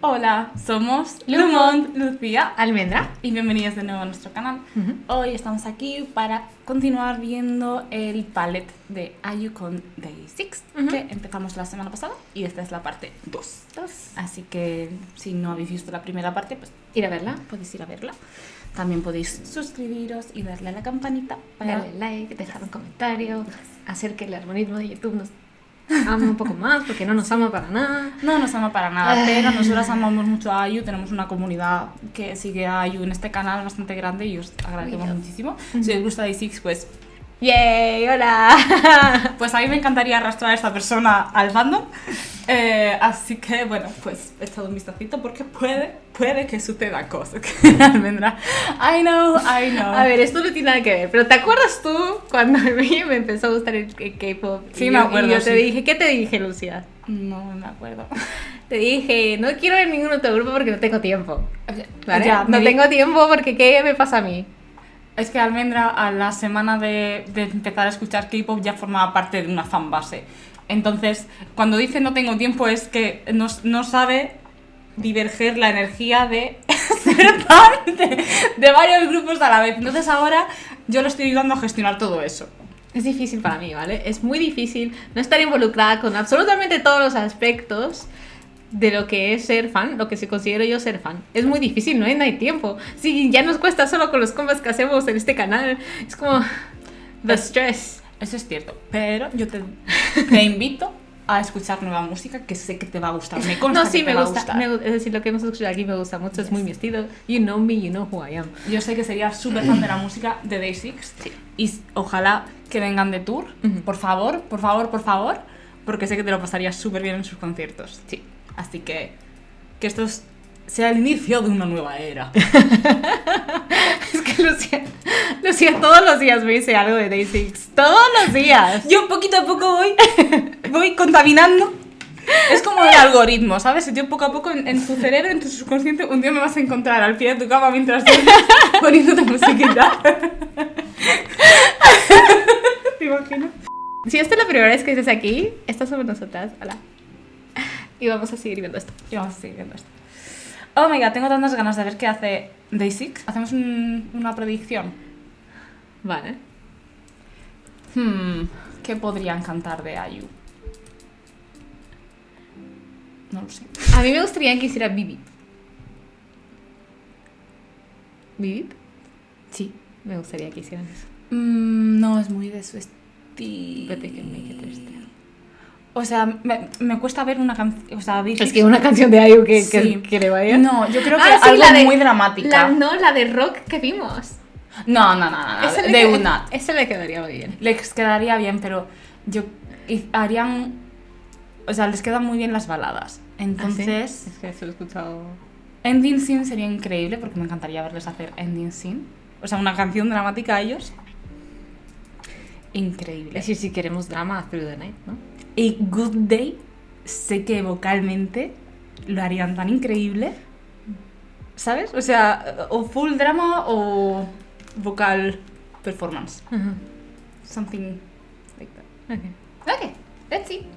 Hola, somos Lumont, Lucía Almendra y bienvenidos de nuevo a nuestro canal. Hoy estamos aquí para continuar viendo el palette de IU con Day 6 que empezamos la semana pasada y esta es la parte 2. Así que si no habéis visto la primera parte, pues ir a verla. podéis ir a verla. También podéis suscribiros y darle a la campanita para darle like, dejar un comentario, hacer que el algoritmo de YouTube nos ame un poco más, porque no nos ama para nada. No nos ama para nada, pero nosotras amamos mucho a IU. Tenemos una comunidad que sigue a IU en este canal bastante grande y os agradecemos muchísimo. Si os gusta Day 6, pues ¡yay! ¡Hola! pues a mí me encantaría arrastrar a esta persona al fandom. Así que, bueno, pues he echado un vistacito porque puede que suceda cosas. Almendra, I know. A ver, esto no tiene nada que ver, pero ¿te acuerdas tú cuando a mí me empezó a gustar el K-pop? Sí, me acuerdo. Y yo te dije, ¿qué te dije, Lucia? No me acuerdo. Te dije, no quiero ver ningún otro grupo porque no tengo tiempo. ¿Vale? Ya, no tengo tiempo porque ¿qué me pasa a mí? Es que Almendra, a la semana de empezar a escuchar K-pop, ya formaba parte de una fanbase. Entonces, cuando dice no tengo tiempo, es que no sabe diverger la energía de ser fan de varios grupos a la vez. Entonces, ahora yo lo estoy ayudando a gestionar todo eso. Es difícil para mí, ¿vale? Es muy difícil no estar involucrada con absolutamente todos los aspectos de lo que es ser fan, lo que se considero yo ser fan. Es muy difícil, no hay tiempo. Sí, ya nos cuesta solo con los combos que hacemos en este canal. Es como the stress. Eso es cierto, pero yo te invito a escuchar nueva música que sé que te va a gustar. Me consta no, sí, que te me va a gusta. gustar. Es decir, lo que hemos escuchado aquí me gusta mucho, es muy mi estilo. You know me, you know who I am. Yo sé que serías súper fan de la música de Day 6 y ojalá que vengan de tour, por favor, porque sé que te lo pasarías súper bien en sus conciertos. Sí. Así que esto sea el inicio de una nueva era. Es que Lucía todos los días me dice algo de Day 6. Todos los días. Yo poquito a poco voy contaminando. Es como el algoritmo, ¿sabes? Yo poco a poco en tu cerebro, en tu subconsciente, un día me vas a encontrar al pie de tu cama mientras duermes poniéndote musiquita. ¿Te imaginas? Si esta es la primera vez que estés aquí, estás sobre nosotras. Hola. Y vamos a seguir viendo esto. Oh my god, tengo tantas ganas de ver qué hace Day 6. Hacemos una predicción. Vale. ¿Qué podrían cantar de IU? No lo sé. A mí me gustaría que hiciera Bibip. ¿Bibip? Sí. Me gustaría que hicieran eso. No es muy de su estilo. But they can make it their style. O sea, me cuesta ver una canción. O sea, es que una canción de IU que le vaya. No, yo creo que sí, algo muy dramática. La de rock que vimos. No. They would not. Esa le quedaría muy bien. Les quedaría bien, pero harían. O sea, les quedan muy bien las baladas. Entonces. ¿Sí? Es que eso lo he escuchado. Ending Scene sería increíble porque me encantaría verles hacer Ending Scene. O sea, una canción dramática a ellos. Increíble. Es decir, si queremos drama, Through the Night, ¿no? Y Good Day, sé que vocalmente lo harían tan increíble, ¿sabes? O sea, o full drama o vocal performance. Something like that. Okay, let's see.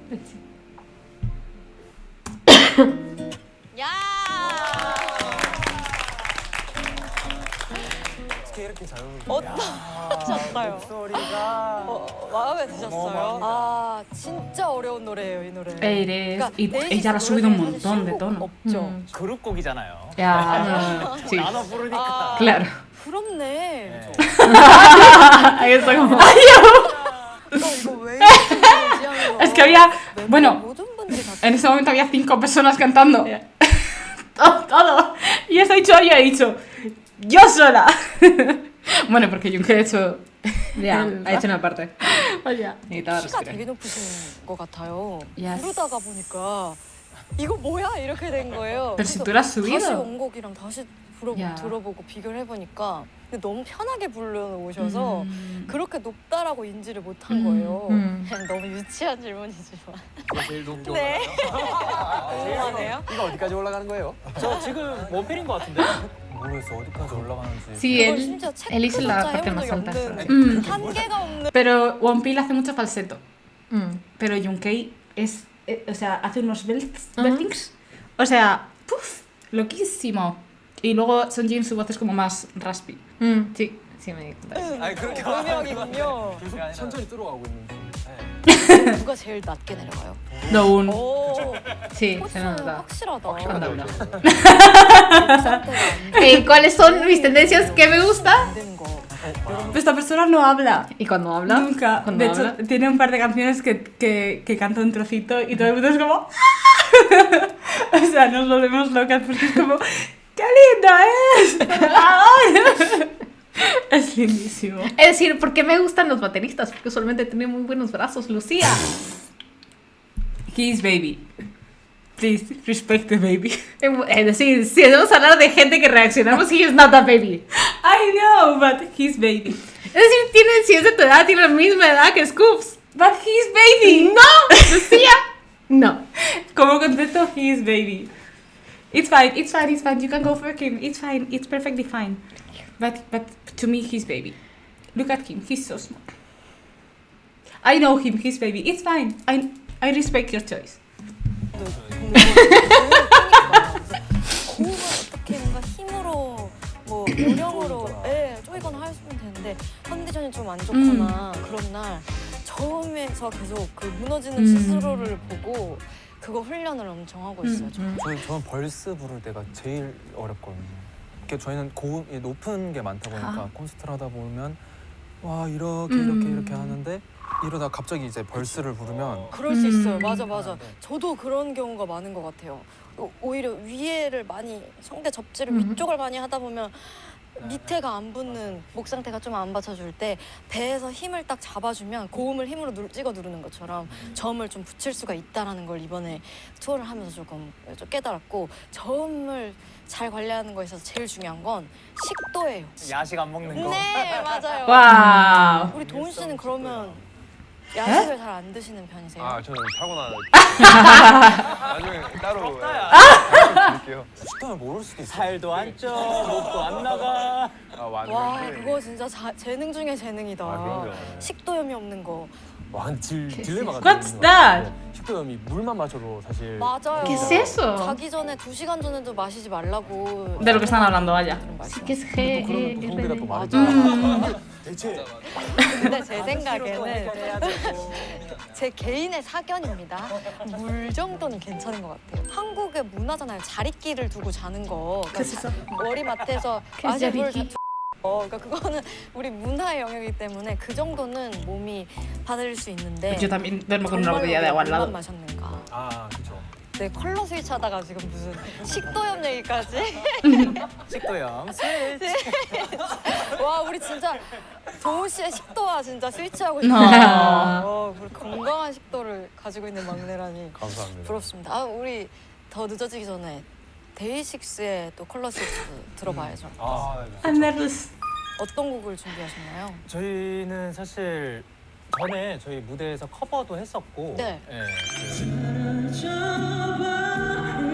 야! 이렇게 잘 어울린다. 어떠셨어요? 목소리가 마음에 드셨어요? 어마어마합니다. 아, 진짜 어려운 노래예요, 이 노래. Eres. Y 데이식스 ella lo ha subido un 노래 montón de 사실 tono. 신곡 없죠? 그룹곡이잖아요. Ya. Sí. 나눠 부르니까. Claro. 부럽네. 네. Ahí está como. 이거 왜 이렇게 부르는지 하면서 Es que había. Bueno, 모든 분들이 다 en ese momento había 5 personas cantando. Todo. Y esa dicho había dicho. ¡Yo sola! Bueno, porque Jung ha hecho. Ya, ha hecho una parte. Oye. Necesitaba 키가 respirar. 되게 높으신 것 같아요. Yes. 부르다가 보니까 이거 뭐야? 이렇게 된 거예요. Pero si 그래서 tú lo has subido. 다시 원곡이랑 다시 야. 들어보고 비교를 해보니까 근데 너무 편하게 불러오셔서 그렇게 높다라고 인지를 못한 거예요. 그냥 너무 유치한 질문이지만. 제일 높게 네. 올라가요? 궁금하네요. 이거 어디까지 올라가는 거예요? 저 지금 원필인 것 같은데? 모르겠어 어디까지 올라가는지. Sí, 그걸 él 심지어 체크 hizo la 조차 parte 해본 más 적이 alta. 없는 한계가 없는 Pero Wonpil hace mucho falseto. Pero Junkei es. O sea, hace unos beltings. O sea, ¡puf! loquísimo. Y luego Sonjin su voz es como más raspy. Sí, sí me di cuenta. 아니 그렇게 음역이군요. 계속 천천히 들어가고 있는 중. 누가 제일 낮게 내려가요? Daun. 오, Sí, se 포스는 nota. 확실하다. Anda una. ¿Cuáles son mis tendencias que me gusta? 안 되는 거. Esta persona no habla. ¿Y cuando habla? Nunca. Cuando De hecho, habla. tiene un par de canciones que canta un trocito y todo el mundo es como... O sea, nos volvemos locas porque es como... ¡Qué linda es! ¡Por favor! Es lindísimo. Es decir, ¿por qué me gustan los bateristas? Porque usualmente tiene muy buenos brazos, Lucía. He's baby. Please, respect the baby. Es decir, si debemos hablar de gente que reaccionamos, he is not a baby. I know, but he's baby. Es decir, si es de tu edad, tiene la misma edad que Scoops. But he's baby! ¡No! Lucía. No. Como concepto, he is baby. It's fine, it's fine, it's fine. You can go for him. It's fine, it's perfectly fine. But to me, he's baby. Look at him, he's so small. I know him, he's baby. It's fine. I respect your choice. 고음을 어떻게 뭔가 힘으로 뭐 요령으로 쪼이거나 하시면 되는데 컨디션이 좀 안 좋거나 그런 날 저음에서 계속 그 무너지는 스스로를 보고 그거 훈련을 엄청 하고 있어요. 저는 벌스 부를 때가 제일 어렵거든요. 이렇게 저희는 고음 높은 게 많다 보니까 콘서트를 하다 보면 와 이렇게 하는데 이러다 갑자기 이제 벌스를 부르면 그럴 수 있어요. 맞아. 저도 그런 경우가 많은 것 같아요. 오히려 위에를 많이 성대 접지를 위쪽을 많이 하다 보면 밑에가 안 붙는 목 상태가 좀 안 받쳐줄 때 배에서 힘을 딱 잡아주면 고음을 힘으로 찍어 누르는 것처럼 저음을 좀 붙일 수가 있다라는 걸 이번에 투어를 하면서 조금 깨달았고 저음을 잘 관리하는 거에 있어서 제일 중요한 건 식도예요. 야식 안 먹는 거. 네, 맞아요. ¡Wow! 우리 도훈 씨는 그러면 야식을 잘 안 드시는 편이세요? 아 저는 타고난 나중에 따로 드릴게요. 식당을 모를 수도 있어요. 살도 안 쪄, 목도 안 나가. 와, 그거 진짜 재능 중에 재능이다. 그럼요. 식도염이 없는 거. 와, 딜레마가 What's 있는 것 that? 같아요. 식도염이 물만 마셔도 사실 맞아요. ¿Qué es eso? 자기 전에 2시간 전에도 마시지 말라고. De lo que están hablando, vaya. Sí que es 또 그러면 또 성대가 또 G. 말이죠. 대체 근데 제 생각에는 제 개인의 사견입니다. 물 정도는 괜찮은 것 같아요. 한국의 문화잖아요. 자리끼를 두고 자는 거. 그러니까 머리맡에서 아재 물 그러니까 그거는 우리 문화의 영역이기 때문에 그 정도는 몸이 받을 수 있는데 Yo también duermo con una botella de agua al 물만 lado. 마셨는가? 아 그렇죠. 네, 컬러 스위치 하다가 지금 무슨 식도염 얘기까지. 식도염. 와, 우리 진짜 도훈 씨의 식도와 진짜 스위치하고 No. 싶어요. 우리 건강한 식도를 가지고 있는 막내라니 감사합니다. 부럽습니다. 아, 우리 더 늦어지기 전에 데이식스의 또 컬러 스위치 들어봐야죠. 아 I'm nervous. 어떤 곡을 준비하셨나요? 저희는 사실 전에 저희 무대에서 커버도 했었고. 네.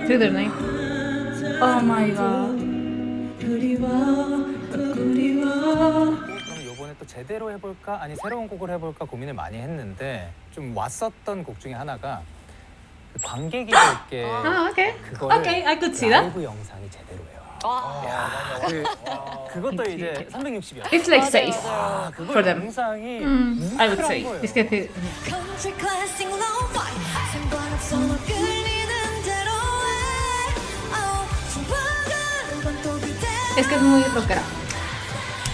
Through the night. Oh my god. 그럼 이번에 또 제대로 해볼까 아니 새로운 곡을 해볼까 고민을 많이 했는데 좀 왔었던 곡 중에 하나가 그 관객이들께 Ah, okay. 그거를 Okay, I could see that. 라이브 영상이 제대로예요. 아, 그것도 이제 360이야. It's like 맞아요, safe 맞아요. 그거 for them. 영상이 I would say. 거예요. Es que te- Country classic lo-fi 상관없어 너 끌리는 대로 해 좋아하는 건 또 그대 es que es muy rockera.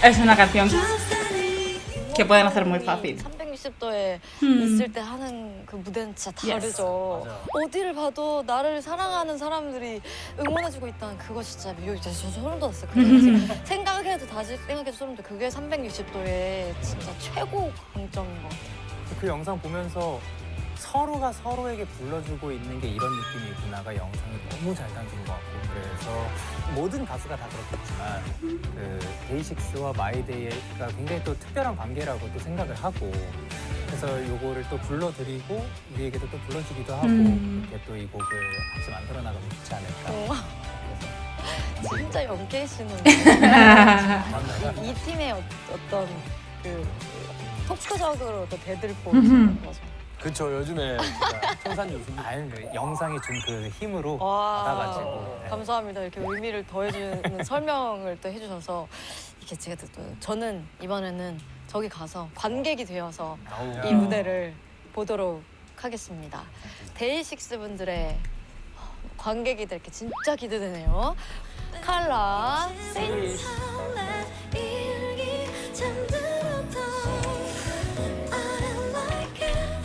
Es una canción que pueden hacer muy fácil. 360도에 있을 때 하는 그 무대는 진짜 다르죠. 어디를 봐도 나를 사랑하는 사람들이 응원해주고 있다는 그거 진짜 매력이 진짜 소름 돋았어요. 생각해도 다시 생각해도 소름 돋아. 그게 360도의 진짜 최고 강점인 것 같아요. 그 영상 보면서 서로가 서로에게 불러주고 있는 게 이런 느낌이구나가 영상이 너무 잘 담긴 것 같고 그래서 모든 가수가 다 그렇겠지만 그 데이식스와 마이데이가 굉장히 또 특별한 관계라고 또 생각을 하고 그래서 요거를 또 불러드리고 우리에게도 또 불러주기도 하고 이렇게 또 이 곡을 같이 만들어 나가면 좋지 않을까. 진짜 영케이 씨는 이 팀의 어떤 그 토크적으로 또 대들보 맞아. 그쵸, 요즘에 진짜 청산 요즘. 아니, 영상이 준 그 힘으로 와, 받아가지고. 네. 감사합니다. 이렇게 의미를 더해주는 설명을 또 해주셔서 이게 제가 또 저는 이번에는 저기 가서 관객이 되어서 아우. 이 무대를 보도록 하겠습니다. 데이식스 분들의 관객이 될 게 진짜 기대되네요. 칼라, 세인. 내 일기 잠들어도 I like it.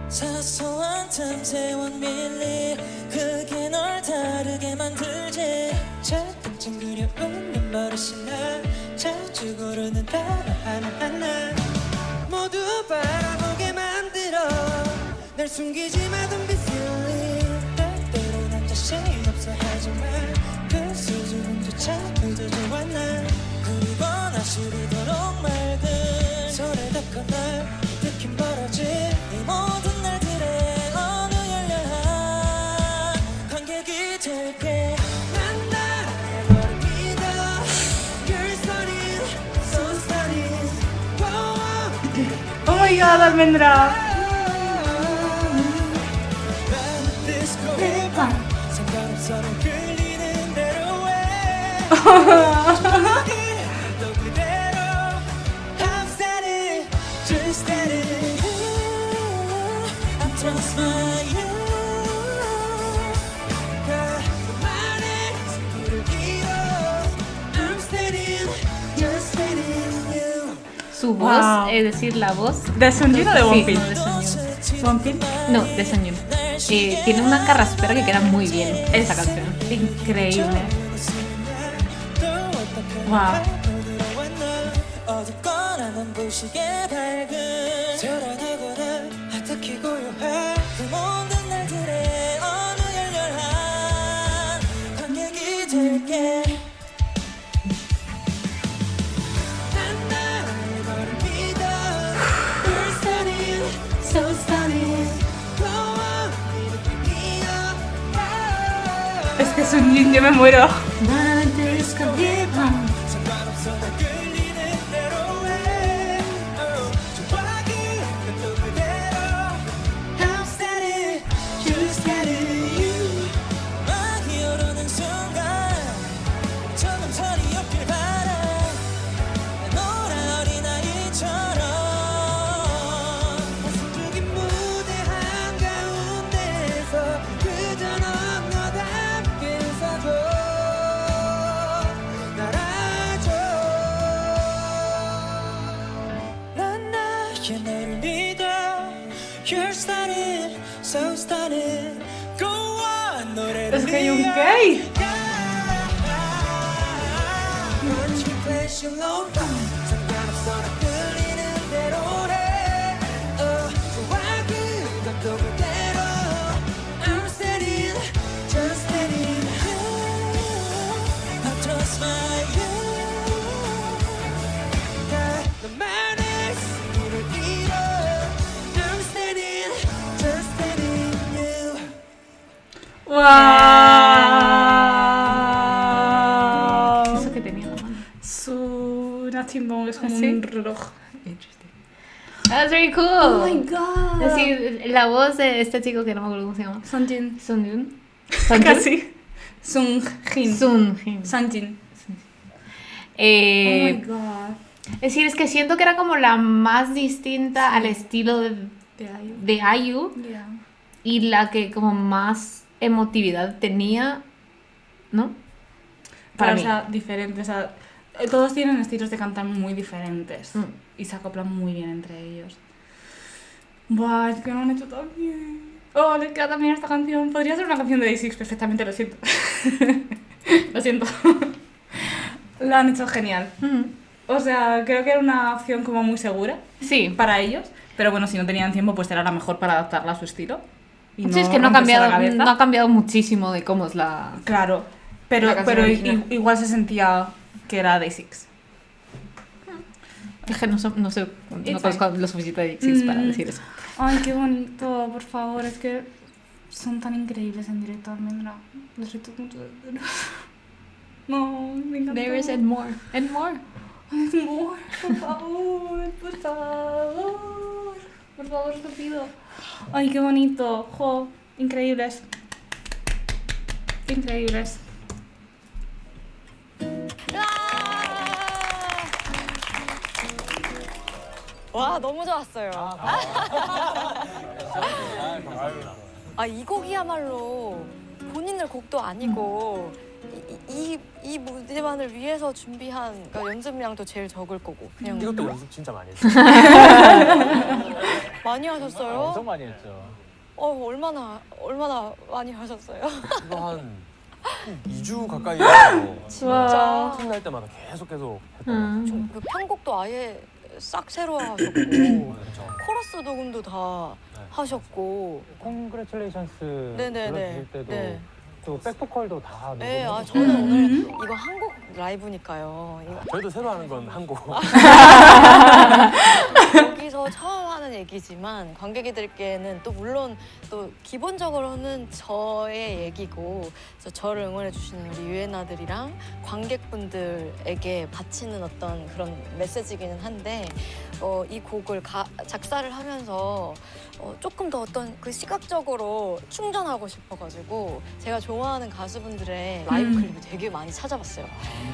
사소한 틈새와 밀리 그게 널 다르게 만들지 잔뜩 그려오는 버릇이 날 자주 고르는 단어 하나하나 모두 바라보게 만들어 날 숨기지 마 don't be silly 때때로 난 자신 없어 하지만 그 수줍음조차 그저 좋아 난 그리고 아쉬리도록 맑은 손에 닿고 날 느낌 벌어진 이 모든 날들의 어느 열렬한 관객이 될게 난 나의 너를 믿어 You're stunning, so stunning Oh my god, Almendra. 상관없어 넌 끌리는 대로 해 너 그대로 I'm steady, just steady I trust my you 너만의 승부를 이뤄 I'm steady, just steady you Su voz, Wow. es decir, la voz. ¿De Sunjin o de Sí, Wonpil? no, de Sunjin. Wonpil. No, de Sunjin. Tiene una carraspera que queda muy bien esta canción. Increíble. Wow. 어둡거나 눈부시게 밝은 저란하거나 아득히 고요한 그 모든 날들의 어느 열렬한 관객이 될게 난 나의 너를 믿어 You're stunning, so stunning Go on, 이 느낌이야 Es que Sunjin, yo me muero. 상관없어 난 끌리는 대로 해 좋아하기 또 그대로 I'm steady, you're steady you 막이 오르는 순간 저금털이 없길 바라 노란 어린아이처럼 숨죽인 무대 한가운데서 그저 넌 너답게 웃어줘 날 알아줘 난 나의 너를 믿어 You're stunning, so stunning Go on 노래를 Es que hay un gay. 상관없어 나 끌리는 대로 해 좋아 그것도 그대로 I'm steady, just steady I trust my you 너만의 승부를 이뤄 I'm steady, just steady you Wow. Eso que tenía en la mano. Su Nachimbo es como ¿Ah, sí? un reloj. That's very cool. Oh my god. Es decir, la voz de este chico que no me acuerdo cómo se llama. Sunjin. Sunjun. Casi. Sunjin. Sunjin. Sunjin. Oh Eh, my god. es decir, es que siento que era como la más distinta al estilo de IU Yeah. y la que como más emotividad tenía, ¿no? Para Claro, mí. o sea, diferentes. O sea, todos tienen estilos de cantar muy diferentes. Mm. Y se acoplan muy bien entre ellos. Buah, es que lo han hecho tan bien. Oh, les queda también esta canción. Podría ser una canción de Day6 perfectamente, lo siento. Lo siento. Lo han hecho genial. Mm. O sea, creo que era una opción como muy segura Sí. para ellos. Pero bueno, si no tenían tiempo, pues era la mejor para adaptarla a su estilo. Y Sí, es que no ha romperse la cambiado, cabeza. no ha cambiado muchísimo de cómo es la... Claro, pero, La canción pero original. igual se sentía que era Day6. Es que no It's conozco lo suficiente de Dixis para decir eso. Ay, qué bonito, por favor, es que son tan increíbles en directo, Almendra. Los reto mucho de veras. No, me encantó. There is and more, and more. More, por favor, por favor. Por favor, te pido. Ay, qué bonito. Jo, increíbles. Qué increíbles. 와 너무 좋았어요. 이 곡이야말로 본인의 곡도 아니고 이 무대만을 위해서 준비한 그러니까 연습량도 제일 적을 거고 그냥 이것도 연습 진짜 많이 했어요. 많이 하셨어요? 엄청 많이 했죠. 얼마나 많이 하셨어요? 이거 한 2주 가까이 해서 진짜 끝날 때마다 계속 했던 그 편곡도 아예 싹 새로 하셨고 그렇죠. 코러스 녹음도 다 네. 하셨고 Congratulations를 네네네. 불러주실 때도 네. 또 백보컬도 다 네, 녹음해서 저는 오늘 이거 한국 라이브니까요. 저희도 새로 하는 건 한 곡. 여기서 처음 하는 얘기지만 관객들께는 또 물론 또 기본적으로는 저의 얘기고 그래서 저를 응원해 주시는 우리 유엔아들이랑 관객분들에게 바치는 어떤 그런 메시지기는 한데 이 곡을 작사를 하면서 조금 더 어떤 그 시각적으로 충전하고 싶어가지고 제가 좋아하는 가수분들의 라이브 클립을 되게 많이 찾아봤어요.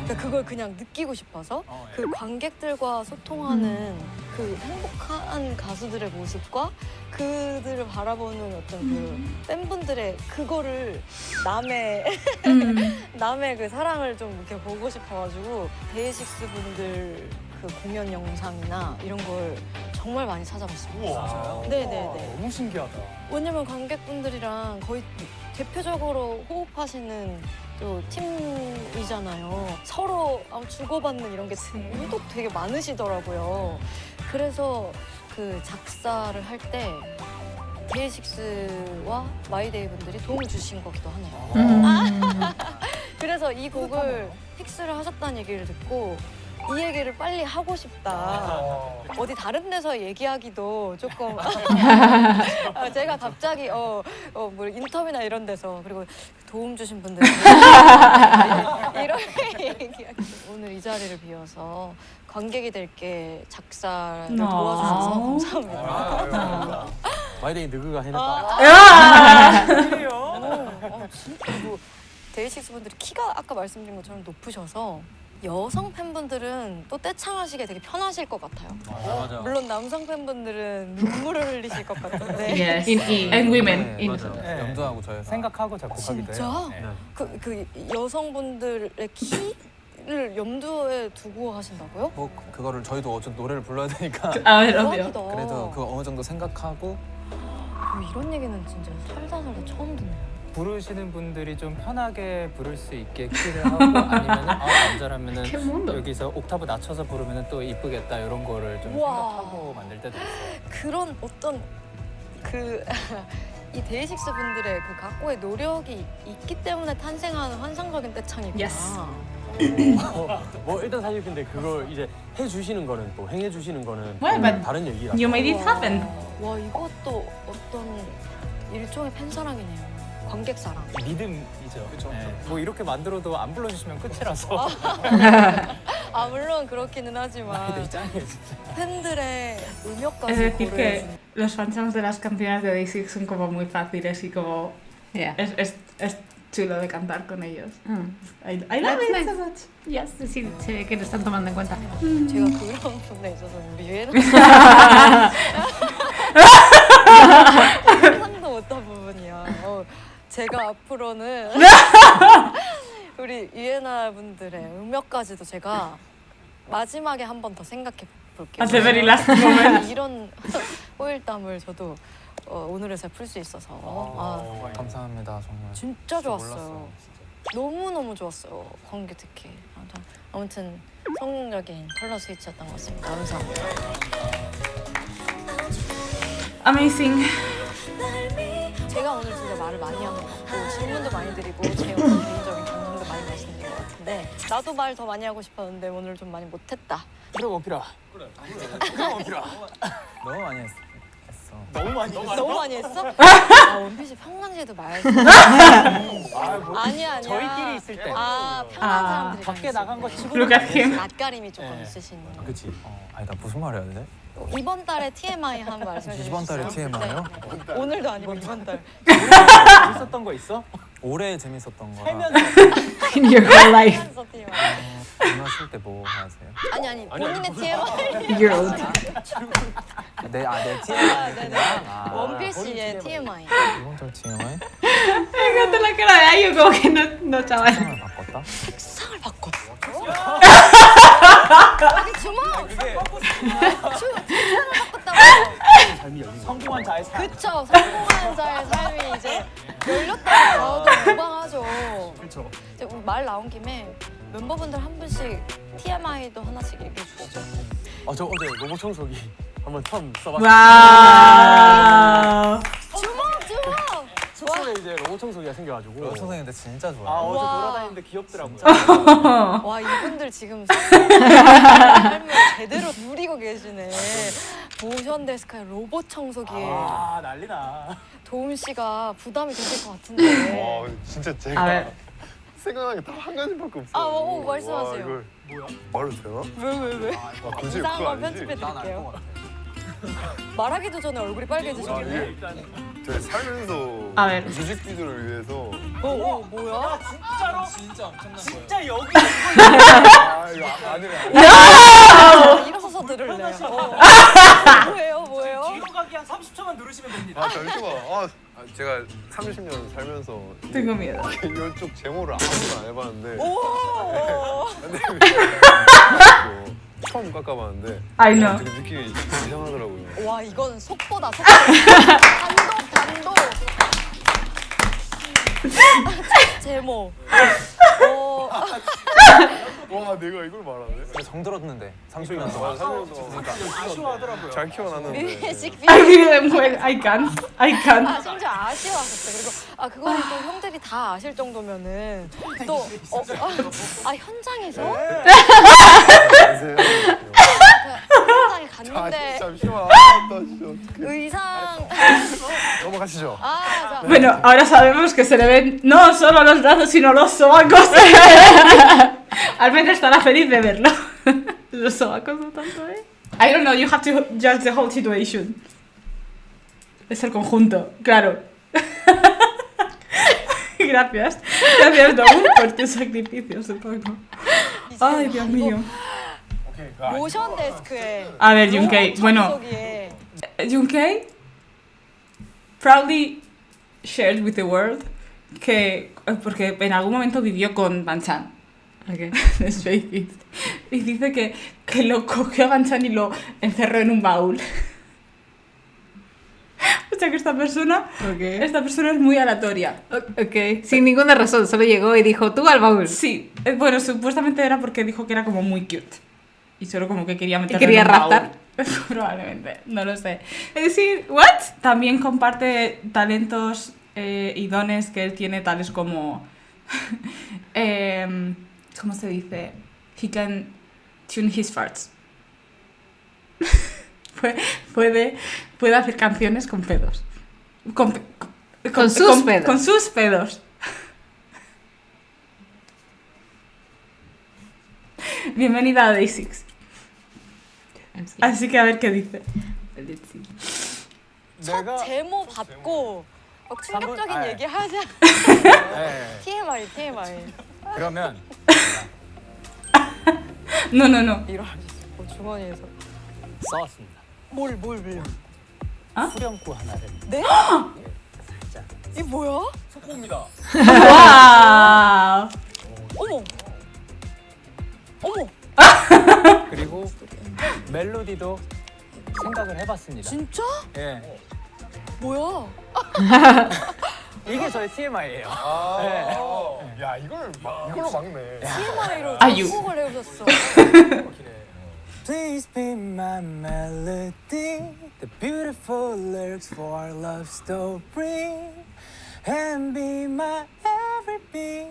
그러니까 그걸 그냥 느끼고 싶어서 그 관객들과 소통하는 그 행복한 가수들의 모습과 그들을 바라보는 어떤 그 팬분들의 그거를 남의 그 사랑을 좀 이렇게 보고 싶어가지고 데이식스 분들 그 공연 영상이나 이런 걸 정말 많이 찾아봤습니다. 네네네. 너무 신기하다. 왜냐면 관객분들이랑 거의 대표적으로 호흡하시는 또 팀이잖아요. 서로 주고받는 이런 게 유독 되게 많으시더라고요. 그래서 그 작사를 할 때 데이식스와 마이데이 분들이 도움을 주신 거기도 하네요. 그래서 이 곡을 픽스를 하셨다는 얘기를 듣고 이 얘기를 빨리 하고 싶다. 어디 다른 데서 얘기하기도 조금 제가 갑자기 뭐 인터뷰나 이런 데서 그리고 도움 주신 분들 이렇게 얘기하기 오늘 이 자리를 비워서 관객이 될게 작사를 도와주셔서 감사합니다. 마이데이 느그가 해냈다. 진짜 데이식스 분들이 키가 아까 말씀드린 것처럼 높으셔서 여성 팬분들은 또 떼창하시기에 되게 편하실 것 같아요. 맞아. 물론 남성 팬분들은 눈물을 흘리실 것 같은데. Yes. In And women. 네, 맞아요. 네. 염두하고 저희가 생각하고 작곡하기도 진짜? 해요. 네. 그 여성분들의 키를 염두에 두고 하신다고요? 뭐 그거를 저희도 어쨌든 노래를 불러야 되니까 A ver, 대박이다. obvio. 그래서 그거 어느 정도 생각하고 이런 얘기는 진짜 살다 처음 듣네요. 부르시는 분들이 좀 편하게 부를 수 있게 키를 하고 아니면은 남자라면은 Qué mundo. 여기서 옥타브 낮춰서 부르면은 또 이쁘겠다 이런 거를 좀 우와. 생각하고 만들 때도 있어요. 그런 어떤 이 데이식스 분들의 그 각고의 노력이 있기 때문에 탄생하는 환상적인 떼창이구나. Yes. 뭐 일단 사실 근데 그걸 이제 해주시는 거는 또 행해주시는 거는 Well, but 다른 얘기라. you made it happen. 와 이것도 어떤 일종의 팬사랑이네요. 관객사랑. 믿음이죠. 그쵸, 네. 그쵸. 뭐 이렇게 만들어도 안 불러주시면 끝이라서. 물론 그렇기는 하지만 마이데이 짱이에요 진짜. 팬들의 Es 음역까지 decir, que 고려해주는 los fans de las canciones de Day6 son como muy fáciles y como Yeah. es chulo de cantar con ellos. I love That's it nice. so much. Yes, sí, se ve que lo están tomando en cuenta. 제가 그런 부분에 있어서 우리 유엔 상상도 못한 부분이야. 제가 앞으로는 우리 유엔아 분들의 음역까지도 제가 마지막에 한 번 더 생각해 볼게요. At the very last moment. 이런 호일담을 저도 오늘에서 풀 수 있어서 감사합니다 정말. 진짜 좋았어요. 몰랐어요, 너무너무 좋았어요. 관계 특히. 아무튼 성공적인 컬러 스위치였던 것 같습니다. 감사합니다. Amazing. 제가 오늘 진짜 말을 많이 한 것 같고 질문도 많이 드리고 제 오늘 개인적인 감정도 많이 말씀드린 것 같은데 나도 말 더 많이 하고 싶었는데 오늘 좀 많이 못했다. 그럼 원필아. 그럼 원필아. 너무 많이 했어. 너무 많이 했어? 원피스 평상시에도 말. 아니야. 저희끼리 있을 때. 편한 사람들이 밖에 나간 거 치고 Look at him. 낯가림이 조금 네. 있으신. 그렇지. 아니 나 무슨 말 해야 돼? 이번 달에 TMI 한 말씀해 주시죠. 이번 달에 TMI요? 네. 오늘도 아니고 이번 달. 있었던 거 있어? 올해 재밌었던 거. In your whole life. 하면서 TMI. 전화 쓸 때 뭐 하세요? 아니 본인의 TMI. Your own. 내 아, TMI. 네네. 원필 씨의 TMI. 이번 달 TMI? Me encanta la cara de Ayu, como que no, chaval. 상을 바꿨다? 상을 바꿨어. 여기 주먹. 상을 바꿨다고. 성공한 자의 삶. 그쵸. 성공한 자의 삶이 이제 열렸다고 봐도 무방하죠. 그렇죠. 이제 말 나온 김에 멤버분들 한 분씩 TMI도 하나씩 얘기해 주시죠. 저 어제 로봇 청소기 한번 처음 써봤어요. Wow. 주먹. 숙소에 이제 로봇 청소기가 생겨가지고. 선생님인데 진짜 좋아요. 어제 와. 돌아다니는데 귀엽더라고요. 와 이분들 지금 삶을 제대로 누리고 계시네. 모션 데스크의 로봇 청소기에 난리나. 도훈 씨가 부담이 되실 것 같은데. 와 진짜 A 제가 ver. 생각나는 게 딱 한 가지밖에 없어요. 오, 말씀하세요. 와, 이걸 뭐야? 말로 되나? 왜? 굳이 이상한 그거 거 아니지? 편집해 난 알 것 드릴게요. 같아. 말하기도 전에 얼굴이 빨개지시길래. 일단 저희 살면서 A ver. 뮤직비디오를 위해서 뭐야? 진짜로? 진짜 엄청난 거예요. 진짜 여기 아 이거 아니래. 일어서서 들을래요. 뭐예요? 뒤로 가기 한 30초만 누르시면 됩니다. 아 잠시만. 제가 30년 살면서 Tengo miedo. 이쪽 제모를 아무도 안 해봤는데 오. 근데 처음 깎아봤는데 I know. 되게 느낌이 이상하더라고요. 와 이건 속보다 속. 단독. 제모. 와 내가 이걸 말하네. 정들었는데 30년 동안. 아쉬워하더라고요. 잘 키워놨는데. 뮤직비디오. I really well, I can't. 심지어 아쉬워하셨어요. 그리고 그거를 또 형들이 다 아실 정도면은 또 현장에서 안녕하세요. 현장에 갔는데 잠시만. 나 진짜 어떡해. 의상 넘어가시죠. 자, Bueno, ahora sabemos que se le ven no solo los brazos, sino los sobacos. Almendra estará feliz de verlo. Los sobacos no tanto, ¿eh? I don't know, you have to judge the whole situation. Es el conjunto, claro. Gracias. Gracias, Dawn, por tu sacrificio, supongo. Ay, Dios mío. 모션 데스크에 A ver, Junkei, 로봇 bueno, 청소기에 Junkei proudly shared with the world que, porque en algún momento vivió con Banchan, okay, de Stray Kids, y dice que lo cogió a Banchan y lo encerró en un baúl. O sea que esta persona es muy aleatoria. Ok, sin ninguna razón, solo llegó y dijo, tú al baúl. Sí, bueno, supuestamente era porque dijo que era como muy cute. Y solo como que quería meterlo quería en un baúl. raptar. Probablemente, no lo sé. Es decir, ¿what? También comparte talentos y dones que él tiene, tales como... ¿cómo se dice? He can tune his farts. puede hacer canciones con pedos. Con sus pedos. Con sus pedos. Bienvenida a Day6. Así que a ver qué dice. 첫 제모 받고 막 충격적인 아, 얘기 하지 않... 네. TMI. 그러면 No. 일어나셨어. 주머니에서. 써왔습니다. 뭘. 후렴구 하나를. 네? 살짝. 이 뭐야? 속보입니다. ¡Wow! 어머. 그리고 멜로디도 생각을 해봤습니다. 진짜? 예. 뭐야? 이게 저의 TMI예요. 야 이걸로 막네. TMI로 아유. 작곡을 해오셨어. Please be my melody, the beautiful lyrics for our love story, and be my every beat,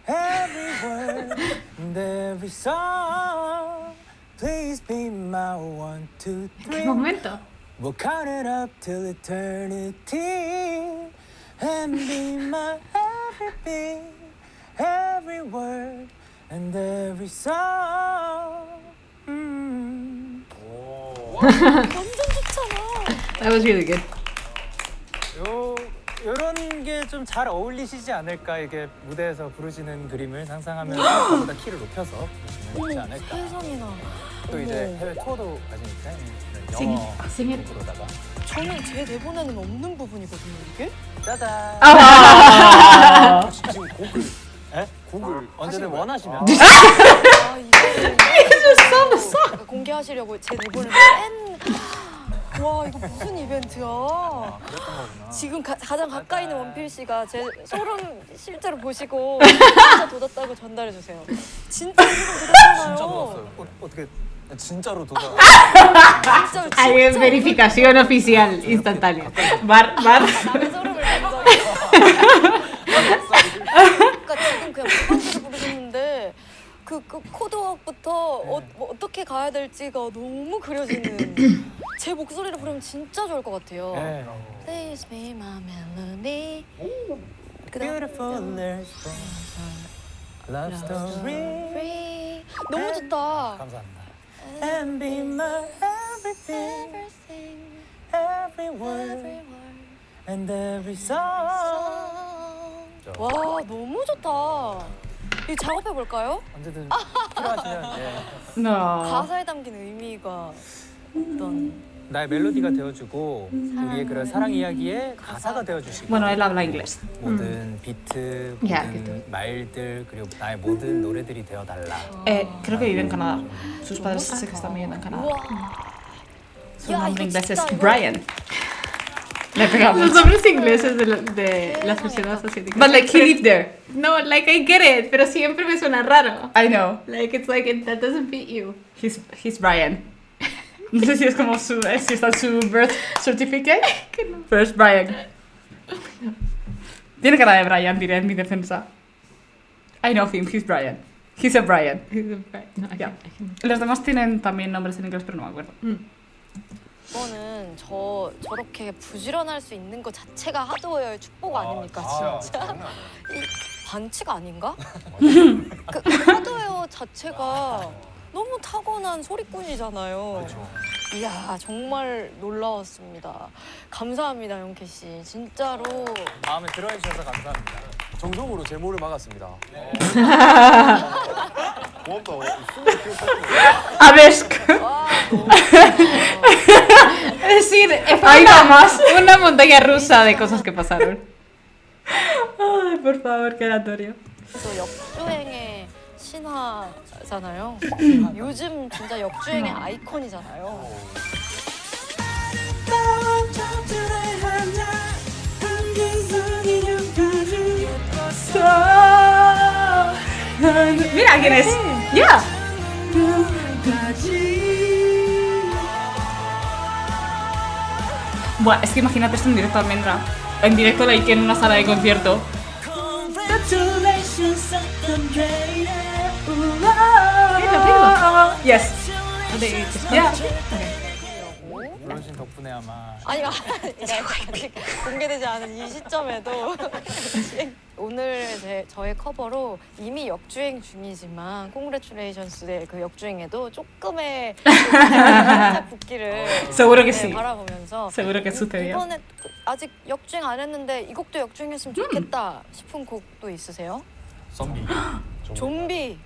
every word, and every song. Please be my 1, 2, 3. ¿Qué momento? We'll count it up till eternity, and be my every beat, every word, and every song. 완전 좋잖아. That was really good. 요런 게 좀 잘 어울리시지 않을까. 이게 무대에서 부르시는 그림을 상상하면서 그보다 키를 높여서 부르시면 되지 않을까. 세상에나. 또 이제 어머. 해외 투어도 가시니까 Sing 영어 it. Sing it. 부르다가 저는 제 내보내는 없는 부분이거든요, 이게. 짜잔. 지금 곡을 곡을 언제든 원하시면. 아, 이거를 공개하시려고 제 내보내는 와, 이거 무슨 이벤트야. 그랬던 거구나. 지금 가장 가까이 있는 원필 씨가 제 소름 실제로 보시고 진짜 돋았다고 전달해 주세요. 진짜 소름 돋았잖아요. 진짜 돋았어요. 어떻게 진짜로 도다. 진짜로 Hay verificación oficial instantánea. Bar. 남의 소름을 본 적이 그러니까 지금 그냥 무반주로 부르셨는데 그 코드웍부터 뭐 어떻게 가야 될지가 너무 그려지는 제 목소리로 부르면 진짜 좋을 것 같아요. 네. Please be my melody. Beautiful love story. Free. 너무 좋다. 감사합니다. And be my everything, Everything, every word, every word, and every song. song. 와, 너무 좋다. 이 작업해 볼까요? 언제든 필요하시면 예. No. 가사에 담긴 의미가 어떤 나의 멜로디가 되어주고 우리의 그런 사랑 이야기의 가사가 되어주시고 Bueno, él habla inglés. 모든 비트, 야, 모든 말들 그리고 나의 모든 노래들이 되어달라. Creo que vive en Canadá. Sus padres sé que están viviendo en Canadá. 우와. Su Ya, nombre 이거 inglés es 진짜 이거- Brian. Le pegamos. Los nombres ingleses de las personas asiáticas. But like he lived there. No, like I get it, pero siempre me suena raro. I know. Like it's like that doesn't fit you. He's Brian. No sé si es como si está en su birth certificate. Pero es Brian. Tiene cara de Brian, diré en mi defensa. I know him, he's Brian. He's a Brian. No, I Yeah. can. Los demás tienen también nombres en inglés, pero no me acuerdo. 이거는 저렇게 부지런할 수 있는 것 자체가 하드웨어의 축복 아닙니까, 진짜? 이 반칙 아닌가? 그 하드웨어 자체가 너무 타고난 소리꾼이잖아요. 이야, 정말 놀라웠습니다. 감사합니다, 영케 씨. 진짜로. 마음에 들어주셔서 감사합니다. 정성으로 제모를 막았습니다. 고맙다. A ver, 와, Es decir, fue Ahí va más. una montaña rusa de cosas que pasaron. Ay, por favor, qué aleatorio. 또 역주행의 신화잖아요. 요즘 진짜 역주행의 아이콘이잖아요. Mira quién es. Ya. Buah, es que imagínate esto en directo, Almendra. En directo, like en una sala de concierto. Yes. Yeah. 불러주신 덕분에 아마 아니, 아직 공개되지 않은 이 시점에도 오늘 저의 커버로 이미 역주행 중이지만 콩그레츄레이션스의 그 역주행에도 조금의 살짝 붙기를 Seguro que sí. 바라보면서 Seguro que sucedió. 이번에 아직 역주행 안 했는데 이 곡도 역주행했으면 좋겠다 싶은 곡도 있으세요? 좀비. 좀비.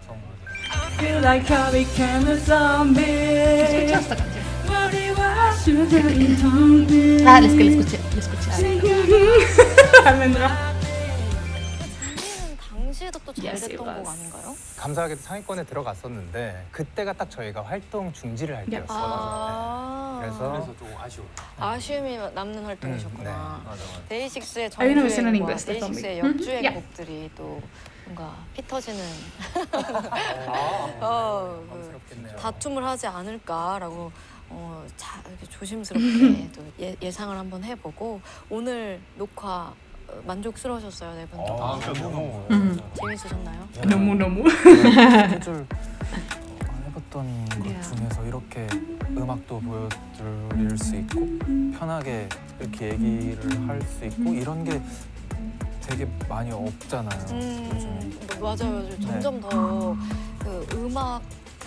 Feel like I became a zombie. Escucha esta canción. Ah, Ah, es que la escuché. Almendra. 좀비는 당시에도 또 잘 Yes, it 됐던 was. 곡 아닌가요? 감사하게도 상위권에 들어갔었는데 그때가 딱 저희가 활동 중지를 할 Yeah. 때였어요. 그래서 좀 아쉬워. 아쉬움이 남는 활동이셨구나. 네. 맞아. 데이식스의 Hay una versión en 정주행과 inglés de Zombie. 데이식스의 역주행 Yeah. 곡들이 또 뭔가 피 터지는 감사롭겠네요. 다툼을 하지 않을까라고 이렇게 조심스럽게 또 예상을 한번 해보고 오늘 녹화 만족스러우셨어요, 네 분? 아, 너무. 재밌으셨나요? Nomu, nomu. 스케줄 안 해봤던 것 중에서 이렇게 음악도 보여드릴 수 있고 편하게 이렇게 얘기를 할 수 있고 이런 게 되게 많이 없잖아요. 요즘에. 맞아요. 점점 더 그 음악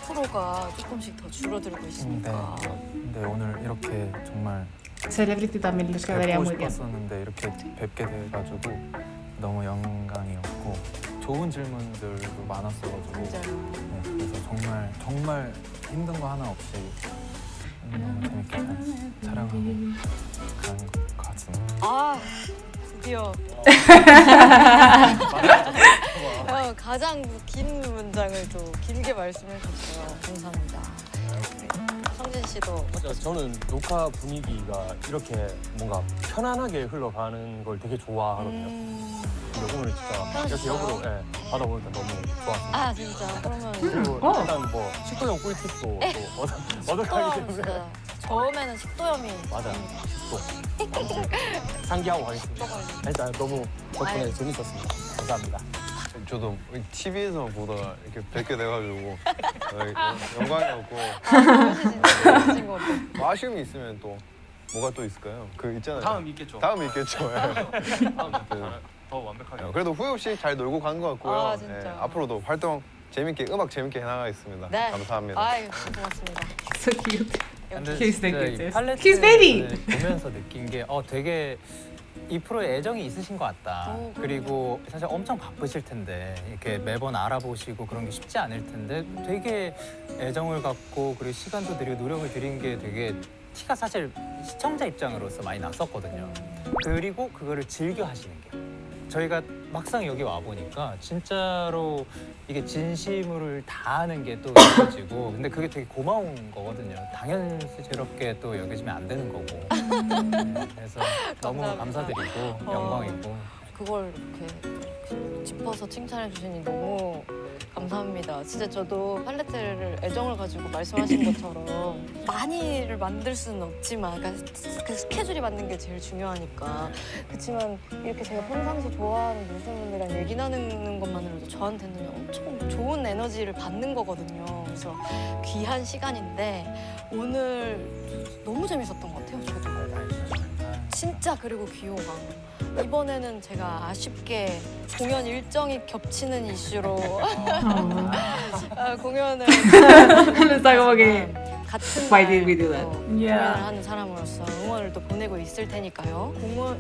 프로가 조금씩 더 줄어들고 있으니까. 근데 오늘 이렇게 정말 Celebrity también les quedaría 뵙고 muy bien. 싶었었는데 이렇게 뵙게 돼가지고 너무 영광이었고 좋은 질문들도 많았어가지고 맞아요. 네, 그래서 정말 힘든 거 하나 없이 너무 재밌게 잘 촬영하고 가는 것 같습니다. 아 드디어 가장 긴 문장을 또 길게 말씀해 주셔서 감사합니다. 성진 씨도 저는 녹화 분위기가 이렇게 뭔가 편안하게 흘러가는 걸 되게 좋아하거든요. 근데 오늘 진짜 이렇게 역으로 받아보니까 너무 좋았습니다. 아 진짜 그러면 그리고 일단 뭐 식도염 꿀팁도 또 얻어가기 때문에 진짜 처음에는 식도염이 맞아요. 식도 상기하고 가겠습니다. 일단 너무 덕분에 아유. 재밌었습니다. 감사합니다. 저도 TV에서 보다가 이렇게 뵙게 돼가지고 영광이었고 좋으신 것 같아요. 뭐 아쉬움이 있으면 또 뭐가 또 있을까요? 그 있잖아요. 다음 있겠죠. 다음이 있겠죠. 다음에 더 완벽하게. 그래도 후회 없이 잘 놀고 간 것 같고요. 아, 진짜. 앞으로도 활동 재밌게 음악 재밌게 해나가겠습니다. 네. 감사합니다. 아유 고맙습니다. So cute. 근데 Kiss 진짜 the 이 kisses. 팔레트 Kiss baby. 보면서 느낀 게 되게 이 프로에 애정이 있으신 것 같다. 오, 그리고 사실 엄청 바쁘실 텐데 이렇게 매번 알아보시고 그런 게 쉽지 않을 텐데 되게 애정을 갖고 그리고 시간도 들이고 노력을 들인 게 되게 티가 사실 시청자 입장으로서 많이 났었거든요. 그리고 그거를 즐겨 하시는 게 저희가 막상 여기 와 보니까 진짜로 이게 진심을 다하는 게 또 느껴지고 근데 그게 되게 고마운 거거든요. 당연스럽게 또 여겨지면 안 되는 거고. 네, 그래서 너무 감사드리고 영광이고. 그걸 이렇게 짚어서 칭찬해 주시니 너무 감사합니다. 진짜 저도 팔레트를 애정을 가지고 말씀하신 것처럼 많이를 만들 수는 없지만 그러니까 그 스케줄이 맞는 게 제일 중요하니까 그렇지만 이렇게 제가 평상시 좋아하는 뮤지션분들이랑 얘기 나누는 것만으로도 저한테는 엄청 좋은 에너지를 받는 거거든요. 그래서 귀한 시간인데 오늘 너무 재밌었던 것 같아요. 저도 진짜 그리고 귀호강 이번에는 제가 아쉽게 공연 일정이 겹치는 이슈로 공연을 Está como que 같은 Why 날 did we do that? 공연을 Yeah. 하는 사람으로서 응원을 또 보내고 있을 테니까요.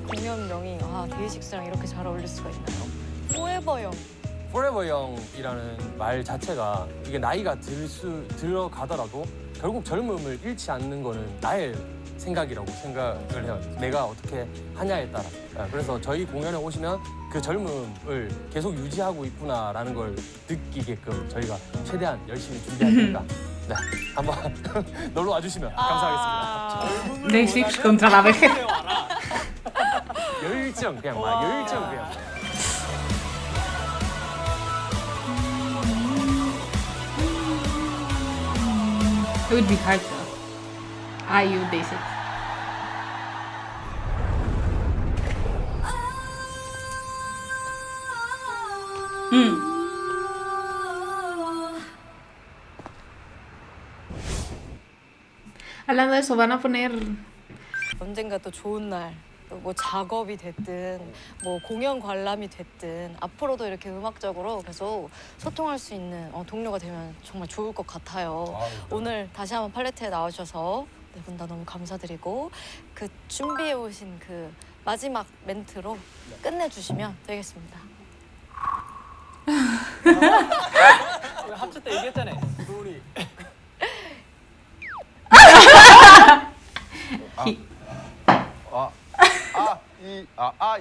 공연명이 데이식스랑 이렇게 잘 어울릴 수가 있나요? Forever Young. Forever Young이라는 말 자체가 이게 나이가 들어가더라도 결국 젊음을 잃지 않는 거는 나의 생각이라고 생각을 해요. 내가 어떻게 하냐에 따라. 그래서 저희 공연에 오시면 그 젊음을 계속 유지하고 있구나라는 걸 느끼게끔 저희가 최대한 열심히 준비할 테니까 네, 한번 놀러 와주시면 감사하겠습니다. Day 6 contra la vejez. 열정 그냥 막 열정 그냥. It would be hard though. IU Day 6. Hablando de eso, van a poner 언젠가 또 좋은 날, 또 뭐 작업이 됐든, 뭐 공연 관람이 됐든 앞으로도 이렇게 음악적으로 계속 소통할 수 있는 동료가 되면 정말 좋을 것 같아요. 오늘 다시 한번 팔레트에 나와주셔서 네 분 다 너무 감사드리고 그 준비해 오신 그 마지막 멘트로 끝내주시면 되겠습니다. 합체 때 얘기했잖아요.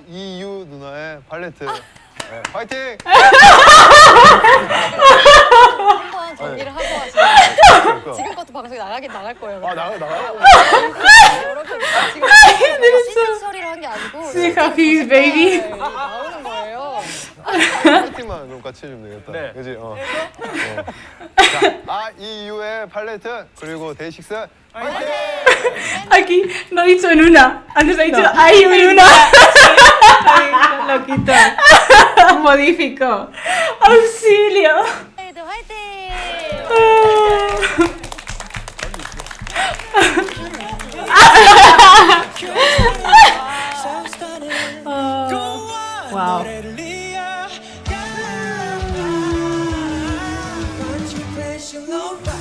이유 누나의 팔레트. 네, 파이팅! 한번 정리를 하고 하시면 지금 것도 방송에 나가긴 나갈 거예요. 나가. 여러분 지금 시즌 처리를 한 게 아니고 See how he is, baby. 나오는 거예요. 파이팅만 그럼 같이 해주면 되겠다. 네. 그지? 자, 이유의 팔레트 그리고 데이식스 파이팅! aquí no he dicho en una. Antes ha dicho IU en una. Lo quitó. Modificó. Auxilio. 화이팅! 화이팅! Wow. Find your place, you'll know why.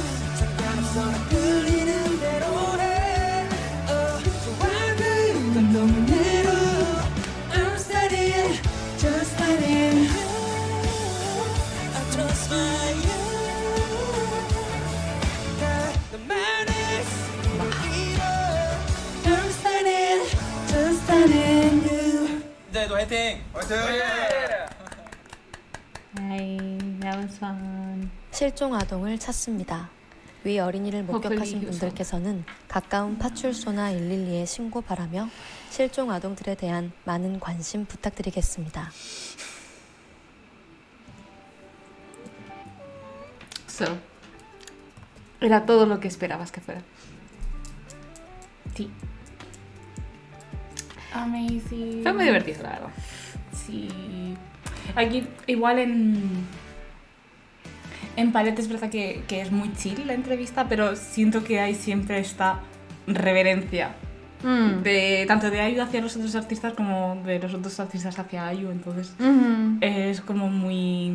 화이팅! Hi, that was fun. 실종 아동을 찾습니다. 위 어린이를 목격하신 Hopefully 분들께서는 가까운 파출소나 112에 신고 바라며 실종 아동들에 대한 많은 관심 부탁드리겠습니다. So, era todo lo que esperabas que fuera. Sí. Amazing. Fue muy divertido, la verdad. Sí. Aquí, igual en Palette es verdad que es muy chill la entrevista, pero siento que hay siempre esta reverencia. De, tanto de Ayu hacia los otros artistas como de los otros artistas hacia Ayu. Entonces es como muy...